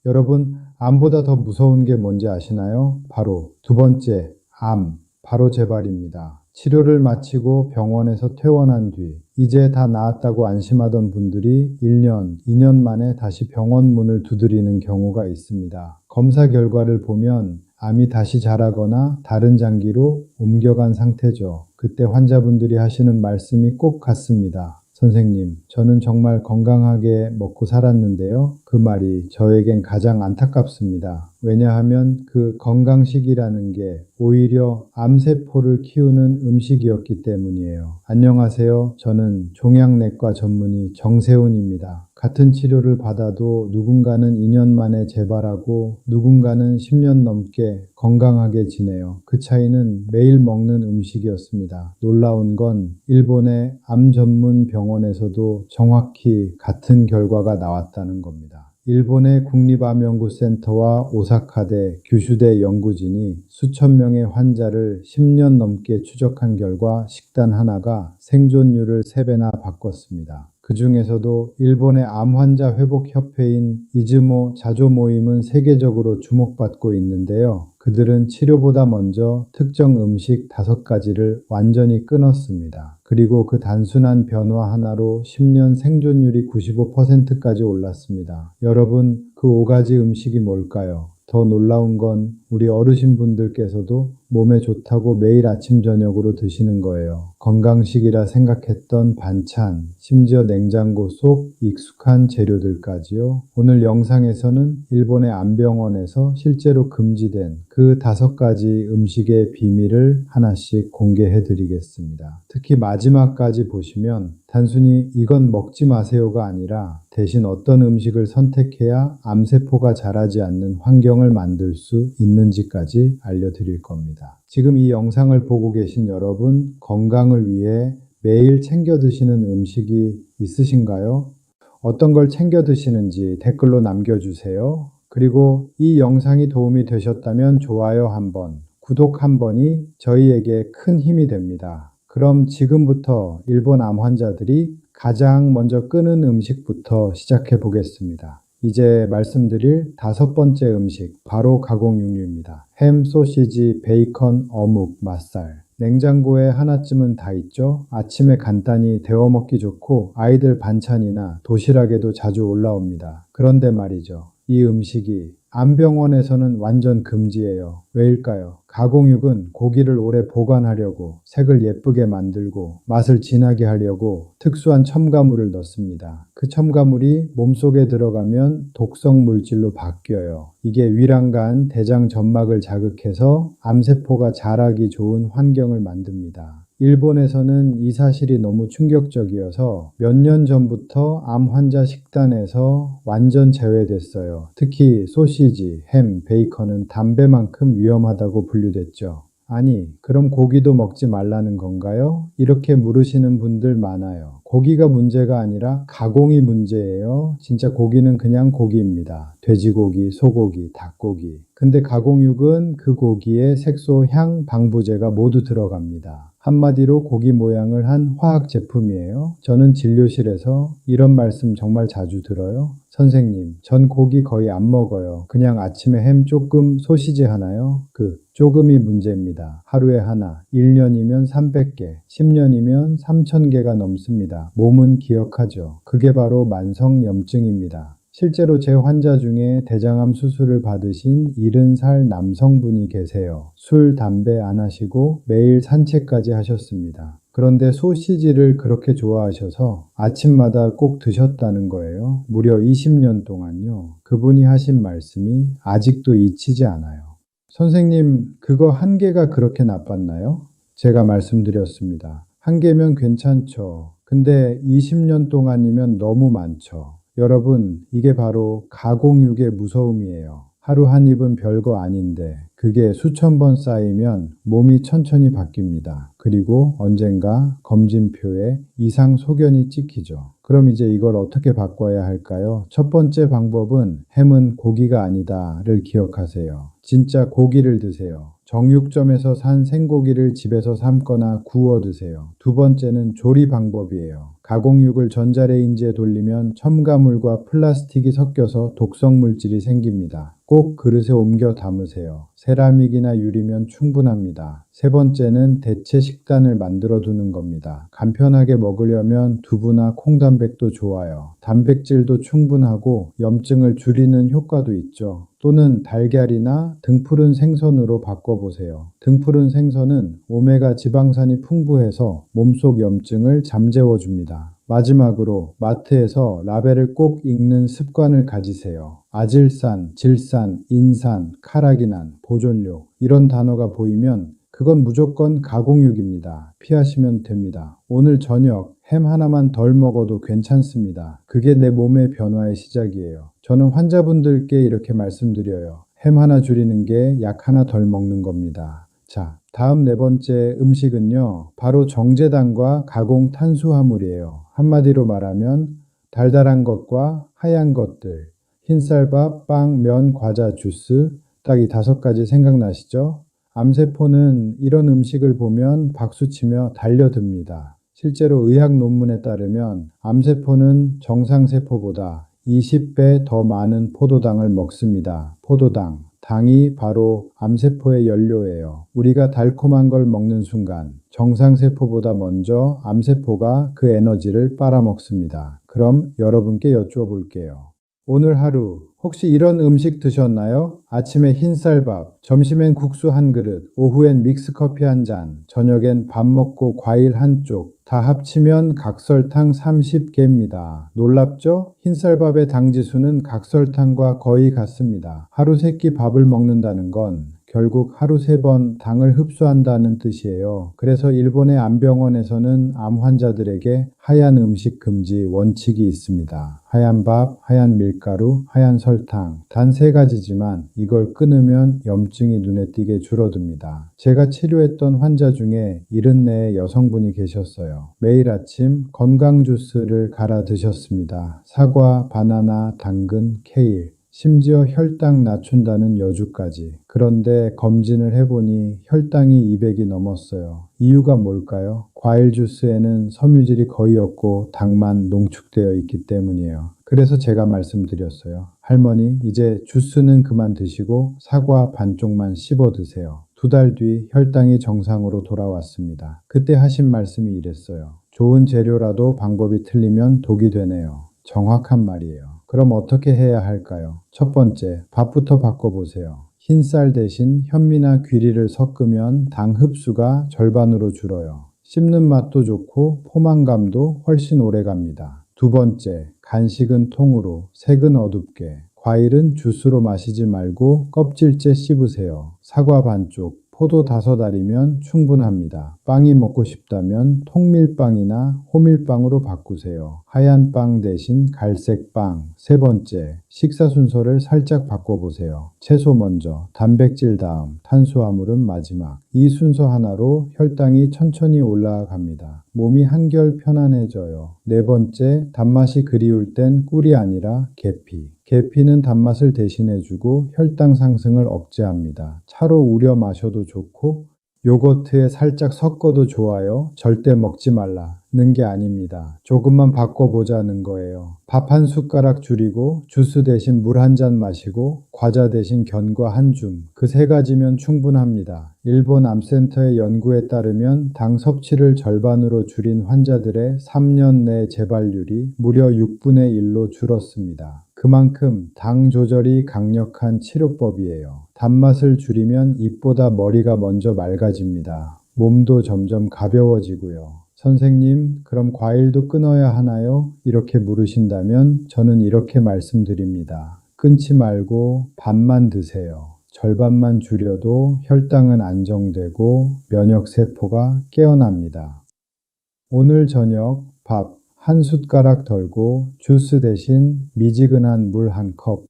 여러분, 암보다 더 무서운 게 뭔지 아시나요? 바로 두 번째, 바로 재발입니다. 치료를 마치고 병원에서 퇴원한 뒤 이제 다 나았다고 안심하던 분들이 1년, 2년 만에 다시 병원 문을 두드리는 경우가 있습니다. 검사 결과를 보면 암이 다시 자라거나 다른 장기로 옮겨간 상태죠. 그때 환자분들이 하시는 말씀이 꼭 같습니다. 선생님, 저는 정말 건강하게 먹고 살았는데요. 그 말이 저에겐 가장 안타깝습니다. 왜냐하면 그 건강식이라는 게 오히려 암세포를 키우는 음식이었기 때문이에요. 안녕하세요. 저는 종양내과 전문의 정세훈입니다. 같은 치료를 받아도 누군가는 2년 만에 재발하고 누군가는 10년 넘게 건강하게 지내요. 그 차이는 매일 먹는 음식이었습니다. 놀라운 건 일본의 암 전문 병원에서도 정확히 같은 결과가 나왔다는 겁니다. 일본의 국립암연구센터와 오사카대, 규슈대 연구진이 수천 명의 환자를 10년 넘게 추적한 결과 식단 하나가 생존율을 3배나 바꿨습니다. 그 중에서도 일본의 암 환자 회복 협회인 이즈모 자조 모임은 세계적으로 주목받고 있는데요. 그들은 치료보다 먼저 특정 음식 5가지를 완전히 끊었습니다. 그리고 그 단순한 변화 하나로 10년 생존율이 95%까지 올랐습니다. 여러분, 그 5가지 음식이 뭘까요? 더 놀라운 건 우리 어르신분들께서도 몸에 좋다고 매일 아침 저녁으로 드시는 거예요. 건강식이라 생각했던 반찬, 심지어 냉장고 속 익숙한 재료들까지요. 오늘 영상에서는 일본의 암병원에서 실제로 금지된 그 5가지 음식의 비밀을 하나씩 공개해 드리겠습니다. 특히 마지막까지 보시면 단순히 이건 먹지 마세요가 아니라 대신 어떤 음식을 선택해야 암세포가 자라지 않는 환경을 만들 수 있는지까지 알려드릴 겁니다. 지금 이 영상을 보고 계신 여러분, 건강을 위해 매일 챙겨 드시는 음식이 있으신가요? 어떤 걸 챙겨 드시는지 댓글로 남겨주세요. 그리고 이 영상이 도움이 되셨다면 좋아요 한번, 구독 한번이 저희에게 큰 힘이 됩니다. 그럼 지금부터 일본 암 환자들이 가장 먼저 끊은 음식부터 시작해 보겠습니다. 이제 말씀드릴 5번째 음식, 바로 가공육류입니다. 햄, 소시지, 베이컨, 어묵, 맛살. 냉장고에 하나쯤은 다 있죠? 아침에 간단히 데워 먹기 좋고 아이들 반찬이나 도시락에도 자주 올라옵니다. 그런데 말이죠. 이 음식이 암병원에서는 완전 금지예요. 왜일까요? 가공육은 고기를 오래 보관하려고 색을 예쁘게 만들고 맛을 진하게 하려고 특수한 첨가물을 넣습니다. 그 첨가물이 몸속에 들어가면 독성 물질로 바뀌어요. 이게 위랑간, 대장 점막을 자극해서 암세포가 자라기 좋은 환경을 만듭니다. 일본에서는 이 사실이 너무 충격적이어서 몇 년 전부터 암 환자 식단에서 완전 제외됐어요. 특히 소시지, 햄, 베이컨은 담배만큼 위험하다고 분류됐죠. 아니, 그럼 고기도 먹지 말라는 건가요? 이렇게 물으시는 분들 많아요. 고기가 문제가 아니라 가공이 문제예요. 진짜 고기는 그냥 고기입니다. 돼지고기, 소고기, 닭고기. 근데 가공육은 그 고기에 색소, 향, 방부제가 모두 들어갑니다. 한마디로 고기 모양을 한 화학 제품이에요. 저는 진료실에서 이런 말씀 정말 자주 들어요. 선생님, 전 고기 거의 안 먹어요. 그냥 아침에 햄 조금, 소시지 하나요? 그 조금이 문제입니다. 하루에 하나, 1년이면 300개, 10년이면 3000개가 넘습니다. 몸은 기억하죠. 그게 바로 만성염증입니다. 실제로 제 환자 중에 대장암 수술을 받으신 70살 남성분이 계세요. 술, 담배 안 하시고 매일 산책까지 하셨습니다. 그런데 소시지를 그렇게 좋아하셔서 아침마다 꼭 드셨다는 거예요. 무려 20년 동안요. 그분이 하신 말씀이 아직도 잊히지 않아요. 선생님, 그거 1개가 그렇게 나빴나요? 제가 말씀드렸습니다. 1개면 괜찮죠. 근데 20년 동안이면 너무 많죠. 여러분, 이게 바로 가공육의 무서움이에요. 하루 한 입은 별거 아닌데 그게 수천 번 쌓이면 몸이 천천히 바뀝니다. 그리고 언젠가 검진표에 이상 소견이 찍히죠. 그럼 이제 이걸 어떻게 바꿔야 할까요? 첫 번째 방법은 햄은 고기가 아니다를 기억하세요. 진짜 고기를 드세요. 정육점에서 산 생고기를 집에서 삶거나 구워 드세요. 두 번째는 조리 방법이에요. 가공육을 전자레인지에 돌리면 첨가물과 플라스틱이 섞여서 독성 물질이 생깁니다. 꼭 그릇에 옮겨 담으세요. 세라믹이나 유리면 충분합니다. 세 번째는 대체 식단을 만들어 두는 겁니다. 간편하게 먹으려면 두부나 콩단백도 좋아요. 단백질도 충분하고 염증을 줄이는 효과도 있죠. 또는 달걀이나 등푸른 생선으로 바꿔보세요. 등푸른 생선은 오메가 지방산이 풍부해서 몸속 염증을 잠재워줍니다. 마지막으로 마트에서 라벨을 꼭 읽는 습관을 가지세요. 아질산, 질산, 인산, 카라기난, 보존료 이런 단어가 보이면 그건 무조건 가공육입니다. 피하시면 됩니다. 오늘 저녁 햄 하나만 덜 먹어도 괜찮습니다. 그게 내 몸의 변화의 시작이에요. 저는 환자분들께 이렇게 말씀드려요. 햄 하나 줄이는 게 약 하나 덜 먹는 겁니다. 자, 다음 네 번째 음식은요. 바로 정제당과 가공 탄수화물이에요. 한마디로 말하면 달달한 것과 하얀 것들, 흰쌀밥, 빵, 면, 과자, 주스, 딱 이 5가지 생각나시죠? 암세포는 이런 음식을 보면 박수치며 달려듭니다. 실제로 의학 논문에 따르면 암세포는 정상세포보다 20배 더 많은 포도당을 먹습니다. 포도당. 당이 바로 암세포의 연료예요. 우리가 달콤한 걸 먹는 순간 정상세포보다 먼저 암세포가 그 에너지를 빨아먹습니다. 그럼 여러분께 여쭈어볼게요. 오늘 하루 혹시 이런 음식 드셨나요? 아침에 흰쌀밥, 점심엔 국수 한 그릇, 오후엔 믹스커피 한 잔, 저녁엔 밥 먹고 과일 한 쪽, 다 합치면 각설탕 30개입니다. 놀랍죠? 흰쌀밥의 당지수는 각설탕과 거의 같습니다. 하루 3끼 밥을 먹는다는 건 결국 하루 3번 당을 흡수한다는 뜻이에요. 그래서 일본의 암병원에서는 암 환자들에게 하얀 음식 금지 원칙이 있습니다. 하얀 밥, 하얀 밀가루, 하얀 설탕. 단 3가지지만 이걸 끊으면 염증이 눈에 띄게 줄어듭니다. 제가 치료했던 환자 중에 74의 여성분이 계셨어요. 매일 아침 건강 주스를 갈아 드셨습니다. 사과, 바나나, 당근, 케일. 심지어 혈당 낮춘다는 여주까지. 그런데 검진을 해보니 혈당이 200이 넘었어요. 이유가 뭘까요? 과일 주스에는 섬유질이 거의 없고 당만 농축되어 있기 때문이에요. 그래서 제가 말씀드렸어요. 할머니, 이제 주스는 그만 드시고 사과 반쪽만 씹어 드세요. 2달 뒤 혈당이 정상으로 돌아왔습니다. 그때 하신 말씀이 이랬어요. 좋은 재료라도 방법이 틀리면 독이 되네요. 정확한 말이에요. 그럼 어떻게 해야 할까요? 첫 번째, 밥부터 바꿔보세요. 흰쌀 대신 현미나 귀리를 섞으면 당 흡수가 절반으로 줄어요. 씹는 맛도 좋고 포만감도 훨씬 오래 갑니다. 두 번째, 간식은 통으로, 색은 어둡게. 과일은 주스로 마시지 말고 껍질째 씹으세요. 사과 반쪽, 포도 5알이면 충분합니다. 빵이 먹고 싶다면 통밀빵이나 호밀빵으로 바꾸세요. 하얀 빵 대신 갈색 빵. 세 번째, 식사 순서를 살짝 바꿔보세요. 채소 먼저, 단백질 다음, 탄수화물은 마지막. 이 순서 하나로 혈당이 천천히 올라갑니다. 몸이 한결 편안해져요. 네 번째, 단맛이 그리울 땐 꿀이 아니라 계피. 계피는 단맛을 대신해주고 혈당 상승을 억제합니다. 차로 우려 마셔도 좋고 요거트에 살짝 섞어도 좋아요. 절대 먹지 말라는 게 아닙니다. 조금만 바꿔보자는 거예요. 밥 한 숟가락 줄이고 주스 대신 물 한 잔 마시고 과자 대신 견과 한 줌. 그 3가지면 충분합니다. 일본 암센터의 연구에 따르면 당 섭취를 절반으로 줄인 환자들의 3년 내 재발률이 무려 6분의 1로 줄었습니다. 그만큼 당 조절이 강력한 치료법이에요. 단맛을 줄이면 입보다 머리가 먼저 맑아집니다. 몸도 점점 가벼워지고요. 선생님, 그럼 과일도 끊어야 하나요? 이렇게 물으신다면 저는 이렇게 말씀드립니다. 끊지 말고 반만 드세요. 절반만 줄여도 혈당은 안정되고 면역세포가 깨어납니다. 오늘 저녁 밥 한 숟가락 덜고 주스 대신 미지근한 물 한 컵.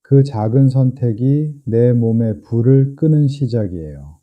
그 작은 선택이 내 몸의 불을 끄는 시작이에요.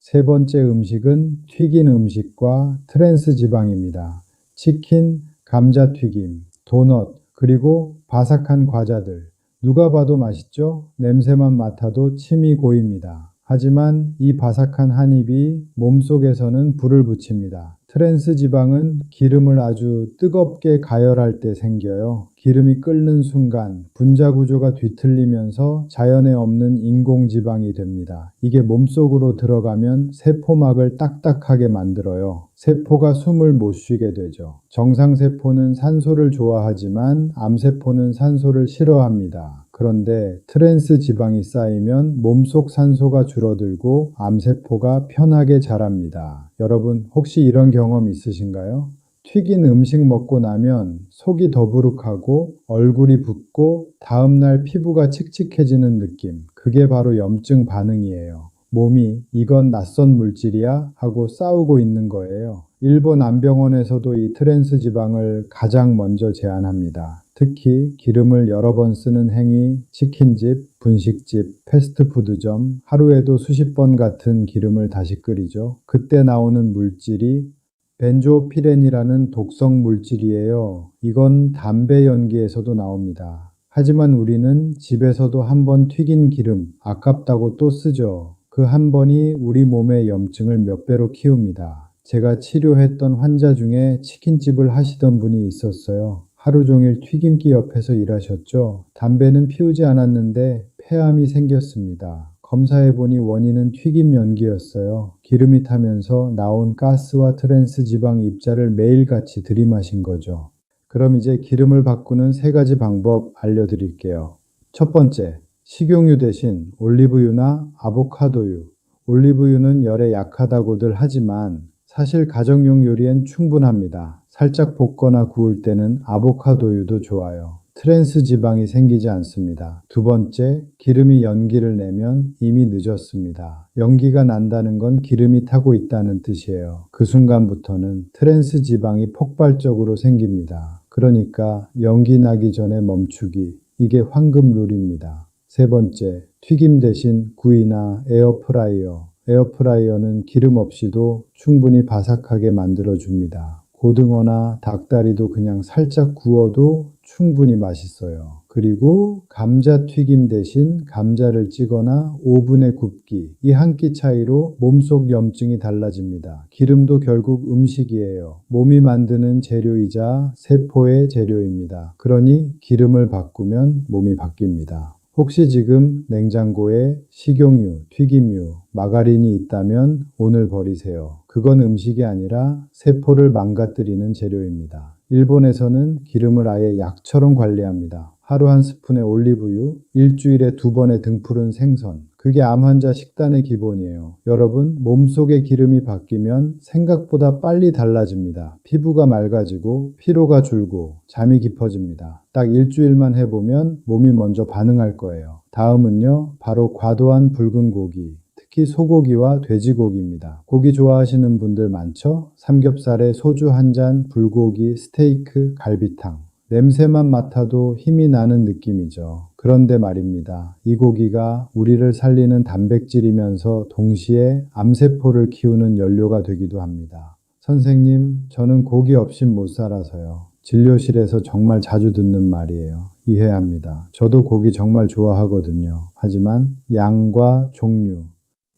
세 번째 음식은 튀긴 음식과 트랜스 지방입니다. 치킨, 감자튀김, 도넛, 그리고 바삭한 과자들. 누가 봐도 맛있죠? 냄새만 맡아도 침이 고입니다. 하지만 이 바삭한 한 입이 몸속에서는 불을 붙입니다. 트랜스 지방은 기름을 아주 뜨겁게 가열할 때 생겨요. 기름이 끓는 순간 분자 구조가 뒤틀리면서 자연에 없는 인공 지방이 됩니다. 이게 몸속으로 들어가면 세포막을 딱딱하게 만들어요. 세포가 숨을 못 쉬게 되죠. 정상세포는 산소를 좋아하지만 암세포는 산소를 싫어합니다. 그런데 트랜스 지방이 쌓이면 몸속 산소가 줄어들고 암세포가 편하게 자랍니다. 여러분 혹시 이런 경험 있으신가요? 튀긴 음식 먹고 나면 속이 더부룩하고 얼굴이 붓고 다음날 피부가 칙칙해지는 느낌. 그게 바로 염증 반응이에요. 몸이 이건 낯선 물질이야 하고 싸우고 있는 거예요. 일본 암병원에서도 이 트랜스 지방을 가장 먼저 제한합니다. 특히 기름을 여러 번 쓰는 행위, 치킨집, 분식집, 패스트푸드점, 하루에도 수십 번 같은 기름을 다시 끓이죠. 그때 나오는 물질이 벤조피렌이라는 독성 물질이에요. 이건 담배 연기에서도 나옵니다. 하지만 우리는 집에서도 한번 튀긴 기름, 아깝다고 또 쓰죠. 그 한 번이 우리 몸의 염증을 몇 배로 키웁니다. 제가 치료했던 환자 중에 치킨집을 하시던 분이 있었어요. 하루 종일 튀김기 옆에서 일하셨죠. 담배는 피우지 않았는데 폐암이 생겼습니다. 검사해보니 원인은 튀김 연기였어요. 기름이 타면서 나온 가스와 트랜스 지방 입자를 매일같이 들이마신 거죠. 그럼 이제 기름을 바꾸는 3가지 방법 알려드릴게요. 첫 번째, 식용유 대신 올리브유나 아보카도유. 올리브유는 열에 약하다고들 하지만 사실 가정용 요리엔 충분합니다. 살짝 볶거나 구울 때는 아보카도유도 좋아요. 트랜스 지방이 생기지 않습니다. 두 번째, 기름이 연기를 내면 이미 늦었습니다. 연기가 난다는 건 기름이 타고 있다는 뜻이에요. 그 순간부터는 트랜스 지방이 폭발적으로 생깁니다. 그러니까 연기 나기 전에 멈추기. 이게 황금 룰입니다. 세 번째, 튀김 대신 구이나 에어프라이어. 에어프라이어는 기름 없이도 충분히 바삭하게 만들어줍니다. 고등어나 닭다리도 그냥 살짝 구워도 충분히 맛있어요. 그리고 감자튀김 대신 감자를 찌거나 오븐에 굽기. 이 한 끼 차이로 몸속 염증이 달라집니다. 기름도 결국 음식이에요. 몸이 만드는 재료이자 세포의 재료입니다. 그러니 기름을 바꾸면 몸이 바뀝니다. 혹시 지금 냉장고에 식용유, 튀김유, 마가린이 있다면 오늘 버리세요. 그건 음식이 아니라 세포를 망가뜨리는 재료입니다. 일본에서는 기름을 아예 약처럼 관리합니다. 하루 한 스푼의 올리브유, 일주일에 2번의 등푸른 생선. 그게 암 환자 식단의 기본이에요. 여러분, 몸속의 기름이 바뀌면 생각보다 빨리 달라집니다. 피부가 맑아지고 피로가 줄고 잠이 깊어집니다. 딱 일주일만 해보면 몸이 먼저 반응할 거예요. 다음은요, 바로 과도한 붉은 고기. 특히 소고기와 돼지고기입니다. 고기 좋아하시는 분들 많죠? 삼겹살에 소주 한 잔, 불고기, 스테이크, 갈비탕. 냄새만 맡아도 힘이 나는 느낌이죠. 그런데 말입니다. 이 고기가 우리를 살리는 단백질이면서 동시에 암세포를 키우는 연료가 되기도 합니다. 선생님, 저는 고기 없인 못 살아서요. 진료실에서 정말 자주 듣는 말이에요. 이해합니다. 저도 고기 정말 좋아하거든요. 하지만 양과 종류,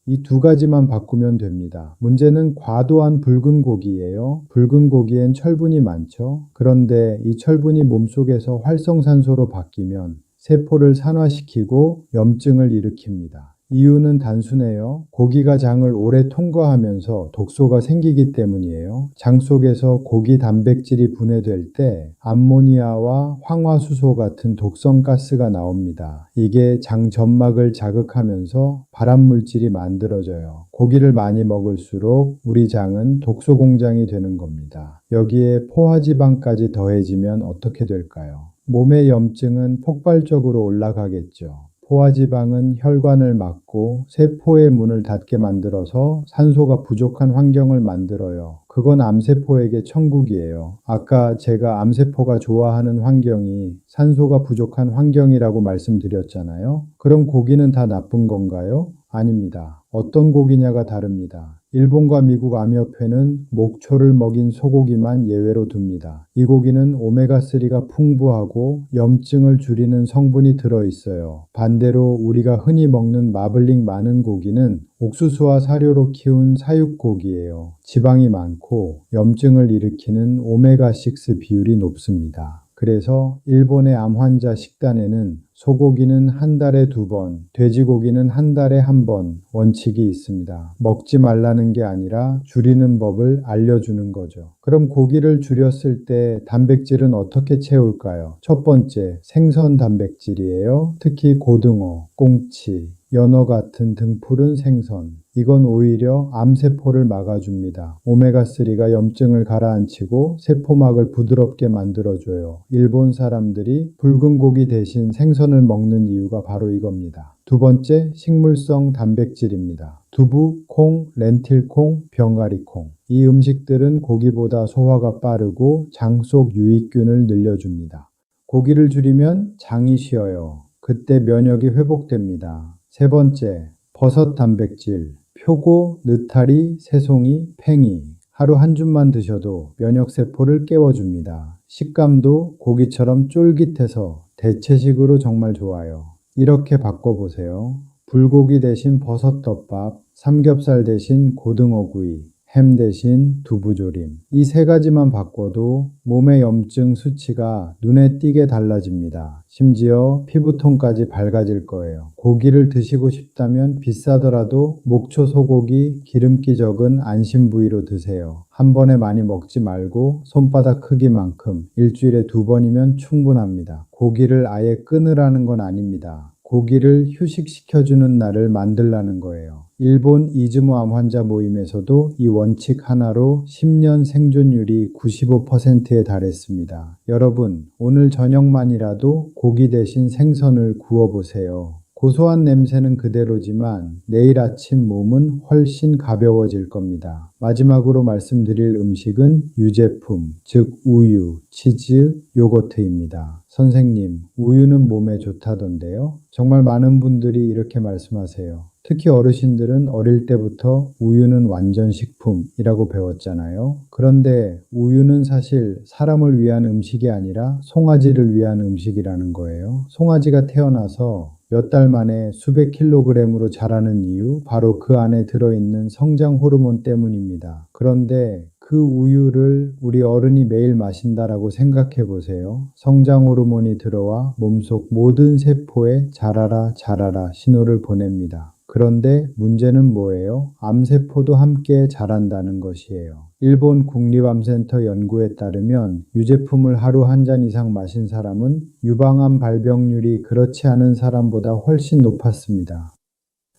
이 2가지만 바꾸면 됩니다. 문제는 과도한 붉은 고기예요. 붉은 고기엔 철분이 많죠. 그런데 이 철분이 몸속에서 활성산소로 바뀌면 세포를 산화시키고 염증을 일으킵니다. 이유는 단순해요. 고기가 장을 오래 통과하면서 독소가 생기기 때문이에요. 장 속에서 고기 단백질이 분해될 때 암모니아와 황화수소 같은 독성 가스가 나옵니다. 이게 장 점막을 자극하면서 발암물질이 만들어져요. 고기를 많이 먹을수록 우리 장은 독소 공장이 되는 겁니다. 여기에 포화지방까지 더해지면 어떻게 될까요? 몸의 염증은 폭발적으로 올라가겠죠. 포화지방은 혈관을 막고 세포의 문을 닫게 만들어서 산소가 부족한 환경을 만들어요. 그건 암세포에게 천국이에요. 아까 제가 암세포가 좋아하는 환경이 산소가 부족한 환경이라고 말씀드렸잖아요. 그럼 고기는 다 나쁜 건가요? 아닙니다. 어떤 고기냐가 다릅니다. 일본과 미국 암협회는 목초를 먹인 소고기만 예외로 둡니다. 이 고기는 오메가3가 풍부하고 염증을 줄이는 성분이 들어있어요. 반대로 우리가 흔히 먹는 마블링 많은 고기는 옥수수와 사료로 키운 사육고기예요. 지방이 많고 염증을 일으키는 오메가6 비율이 높습니다. 그래서 일본의 암 환자 식단에는 소고기는 한 달에 2번, 돼지고기는 한 달에 1번 원칙이 있습니다. 먹지 말라는 게 아니라 줄이는 법을 알려주는 거죠. 그럼 고기를 줄였을 때 단백질은 어떻게 채울까요? 첫 번째, 생선 단백질이에요. 특히 고등어, 꽁치, 연어 같은 등푸른 생선. 이건 오히려 암세포를 막아줍니다. 오메가3가 염증을 가라앉히고 세포막을 부드럽게 만들어줘요. 일본 사람들이 붉은 고기 대신 생선을 먹는 이유가 바로 이겁니다. 두 번째, 식물성 단백질입니다. 두부, 콩, 렌틸콩, 병아리콩. 이 음식들은 고기보다 소화가 빠르고 장 속 유익균을 늘려줍니다. 고기를 줄이면 장이 쉬어요. 그때 면역이 회복됩니다. 세 번째, 버섯 단백질. 표고, 느타리, 새송이, 팽이. 하루 한 줌만 드셔도 면역세포를 깨워줍니다. 식감도 고기처럼 쫄깃해서 대체식으로 정말 좋아요. 이렇게 바꿔보세요. 불고기 대신 버섯덮밥, 삼겹살 대신 고등어구이, 햄 대신 두부조림. 이 세 가지만 바꿔도 몸의 염증 수치가 눈에 띄게 달라집니다. 심지어 피부톤까지 밝아질 거예요. 고기를 드시고 싶다면 비싸더라도 목초 소고기 기름기 적은 안심 부위로 드세요. 한 번에 많이 먹지 말고 손바닥 크기만큼 일주일에 2번이면 충분합니다. 고기를 아예 끊으라는 건 아닙니다. 고기를 휴식시켜주는 날을 만들라는 거예요. 일본 이즈모 암 환자 모임에서도 이 원칙 하나로 10년 생존율이 95%에 달했습니다. 여러분, 오늘 저녁만이라도 고기 대신 생선을 구워보세요. 고소한 냄새는 그대로지만 내일 아침 몸은 훨씬 가벼워질 겁니다. 마지막으로 말씀드릴 음식은 유제품, 즉 우유, 치즈, 요거트입니다. 선생님, 우유는 몸에 좋다던데요? 정말 많은 분들이 이렇게 말씀하세요. 특히 어르신들은 어릴 때부터 우유는 완전 식품이라고 배웠잖아요. 그런데 우유는 사실 사람을 위한 음식이 아니라 송아지를 위한 음식이라는 거예요. 송아지가 태어나서 몇 달 만에 수백 킬로그램으로 자라는 이유, 바로 그 안에 들어있는 성장 호르몬 때문입니다. 그런데 그 우유를 우리 어른이 매일 마신다라고 생각해 보세요. 성장 호르몬이 들어와 몸속 모든 세포에 자라라 자라라 신호를 보냅니다. 그런데 문제는 뭐예요? 암세포도 함께 자란다는 것이에요. 일본 국립암센터 연구에 따르면 유제품을 하루 한 잔 이상 마신 사람은 유방암 발병률이 그렇지 않은 사람보다 훨씬 높았습니다.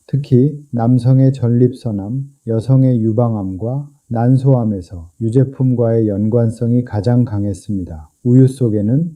특히 남성의 전립선암, 여성의 유방암과 난소암에서 유제품과의 연관성이 가장 강했습니다. 우유 속에는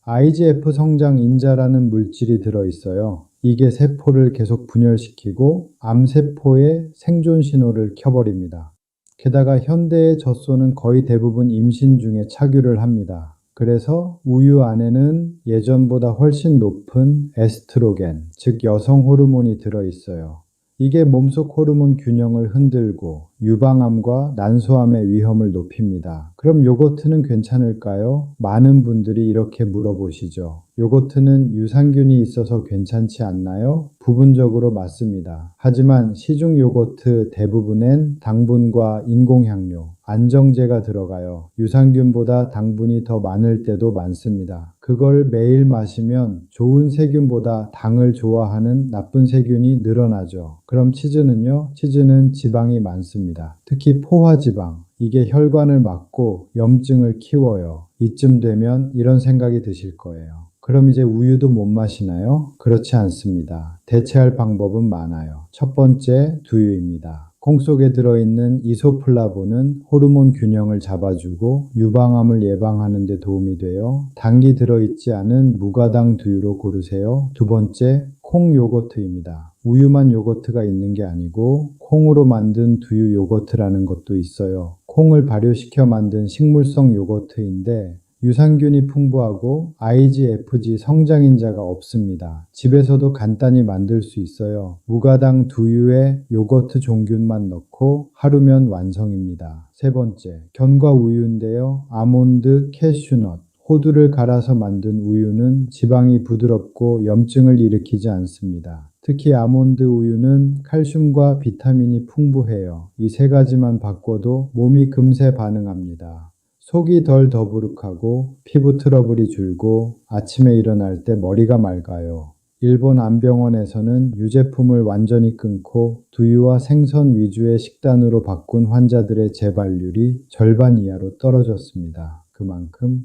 IGF 성장 인자라는 물질이 들어있어요. 이게 세포를 계속 분열시키고 암세포의 생존 신호를 켜버립니다. 게다가 현대의 젖소는 거의 대부분 임신 중에 착유를 합니다. 그래서 우유 안에는 예전보다 훨씬 높은 에스트로겐, 즉 여성 호르몬이 들어있어요. 이게 몸속 호르몬 균형을 흔들고 유방암과 난소암의 위험을 높입니다. 그럼 요거트는 괜찮을까요? 많은 분들이 이렇게 물어보시죠. 요거트는 유산균이 있어서 괜찮지 않나요? 부분적으로 맞습니다. 하지만 시중 요거트 대부분엔 당분과 인공향료, 안정제가 들어가요. 유산균보다 당분이 더 많을 때도 많습니다. 그걸 매일 마시면 좋은 세균보다 당을 좋아하는 나쁜 세균이 늘어나죠. 그럼 치즈는요? 치즈는 지방이 많습니다. 특히 포화지방. 이게 혈관을 막고 염증을 키워요. 이쯤 되면 이런 생각이 드실 거예요. 그럼 이제 우유도 못 마시나요? 그렇지 않습니다. 대체할 방법은 많아요. 첫 번째, 두유입니다. 콩 속에 들어있는 이소플라본은 호르몬 균형을 잡아주고 유방암을 예방하는 데 도움이 돼요. 당이 들어있지 않은 무가당 두유로 고르세요. 두 번째, 콩 요거트입니다. 우유만 요거트가 있는 게 아니고 콩으로 만든 두유 요거트라는 것도 있어요. 콩을 발효시켜 만든 식물성 요거트인데 유산균이 풍부하고 IGFG 성장인자가 없습니다. 집에서도 간단히 만들 수 있어요. 무가당 두유에 요거트 종균만 넣고 하루면 완성입니다. 세 번째, 견과 우유인데요. 아몬드, 캐슈넛, 호두를 갈아서 만든 우유는 지방이 부드럽고 염증을 일으키지 않습니다. 특히 아몬드 우유는 칼슘과 비타민이 풍부해요. 이 세 가지만 바꿔도 몸이 금세 반응합니다. 속이 덜 더부룩하고 피부 트러블이 줄고 아침에 일어날 때 머리가 맑아요. 일본 암병원에서는 유제품을 완전히 끊고 두유와 생선 위주의 식단으로 바꾼 환자들의 재발률이 절반 이하로 떨어졌습니다. 그만큼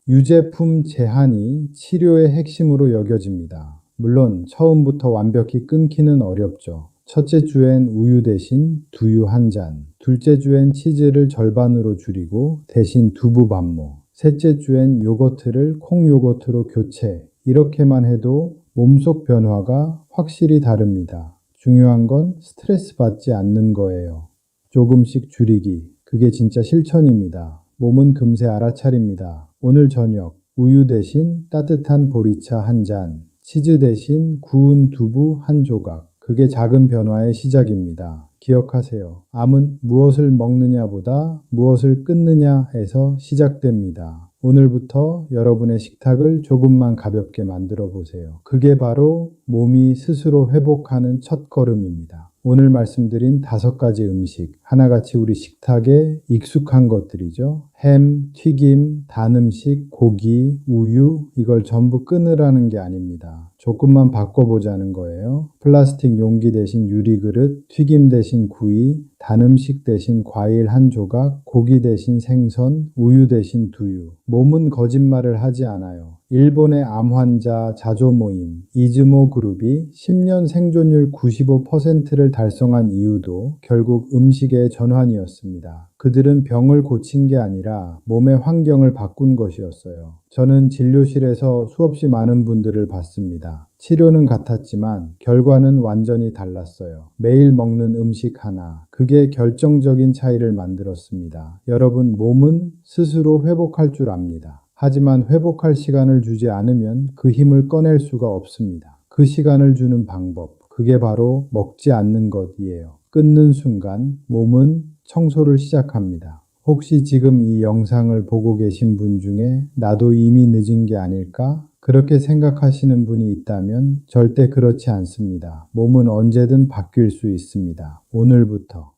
유제품 제한이 치료의 핵심으로 여겨집니다. 물론 처음부터 완벽히 끊기는 어렵죠. 첫째 주엔 우유 대신 두유 한 잔, 둘째 주엔 치즈를 절반으로 줄이고 대신 두부 반모, 셋째 주엔 요거트를 콩 요거트로 교체, 이렇게만 해도 몸속 변화가 확실히 다릅니다. 중요한 건 스트레스 받지 않는 거예요. 조금씩 줄이기, 그게 진짜 실천입니다. 몸은 금세 알아차립니다. 오늘 저녁 우유 대신 따뜻한 보리차 한 잔, 치즈 대신 구운 두부 한 조각, 그게 작은 변화의 시작입니다. 기억하세요. 암은 무엇을 먹느냐보다 무엇을 끊느냐에서 시작됩니다. 오늘부터 여러분의 식탁을 조금만 가볍게 만들어 보세요. 그게 바로 몸이 스스로 회복하는 첫걸음입니다. 오늘 말씀드린 5가지 음식, 하나같이 우리 식탁에 익숙한 것들이죠. 햄, 튀김, 단 음식, 고기, 우유, 이걸 전부 끊으라는 게 아닙니다. 조금만 바꿔보자는 거예요. 플라스틱 용기 대신 유리그릇, 튀김 대신 구이, 단 음식 대신 과일 한 조각, 고기 대신 생선, 우유 대신 두유. 몸은 거짓말을 하지 않아요. 일본의 암 환자 자조 모임, 이즈모 그룹이 10년 생존율 95%를 달성한 이유도 결국 음식의 전환이었습니다. 그들은 병을 고친 게 아니라 몸의 환경을 바꾼 것이었어요. 저는 진료실에서 수없이 많은 분들을 봤습니다. 치료는 같았지만 결과는 완전히 달랐어요. 매일 먹는 음식 하나, 그게 결정적인 차이를 만들었습니다. 여러분, 몸은 스스로 회복할 줄 압니다. 하지만 회복할 시간을 주지 않으면 그 힘을 꺼낼 수가 없습니다. 그 시간을 주는 방법, 그게 바로 먹지 않는 것이에요. 끊는 순간 몸은 청소를 시작합니다. 혹시 지금 이 영상을 보고 계신 분 중에 나도 이미 늦은 게 아닐까? 그렇게 생각하시는 분이 있다면 절대 그렇지 않습니다. 몸은 언제든 바뀔 수 있습니다. 오늘부터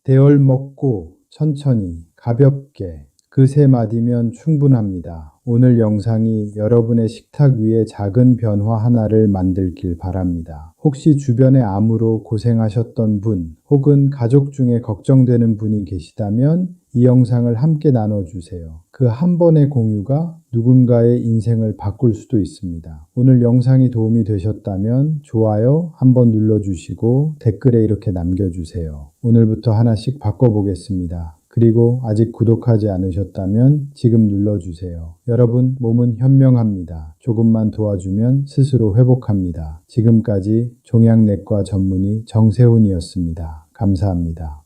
대얼 먹고 천천히 가볍게 그 3마디면 충분합니다. 오늘 영상이 여러분의 식탁 위에 작은 변화 하나를 만들길 바랍니다. 혹시 주변에 암으로 고생하셨던 분 혹은 가족 중에 걱정되는 분이 계시다면 이 영상을 함께 나눠주세요. 그 한 번의 공유가 누군가의 인생을 바꿀 수도 있습니다. 오늘 영상이 도움이 되셨다면 좋아요 한번 눌러주시고 댓글에 이렇게 남겨주세요. 오늘부터 하나씩 바꿔보겠습니다. 그리고 아직 구독하지 않으셨다면 지금 눌러주세요. 여러분, 몸은 현명합니다. 조금만 도와주면 스스로 회복합니다. 지금까지 종양내과 전문의 정세훈이었습니다. 감사합니다.